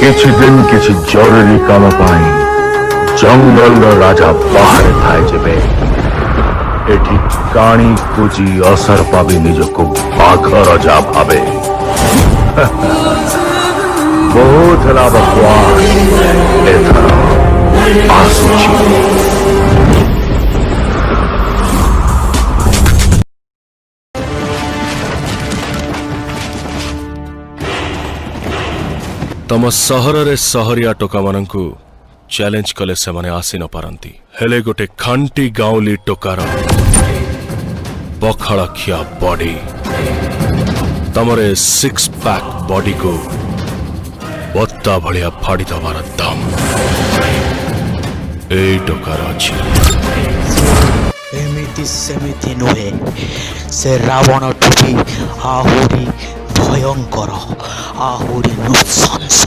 किछि दिन किछि जरूरी काम पाई जंगल राजा बाहर थाए जेबे एठी काणी कुजी असर पाबी निजको बाघ राजा भावे बहुत हला बकवास एथर आसुची तम सहर रे सहरिया टोका मानंकु चैलेंज कले से माने आसी न पारंती हेले गोटे खांटी गाउली टोकार बखड़खिया बॉडी तमरे 6 पैक बॉडी को बत्ता भलिया फाड़ी दबार दम ए टोकार अछि एमिति सेमिति नुहे से रावण टुबी आहुरी भयंकर आहुरी नृशंस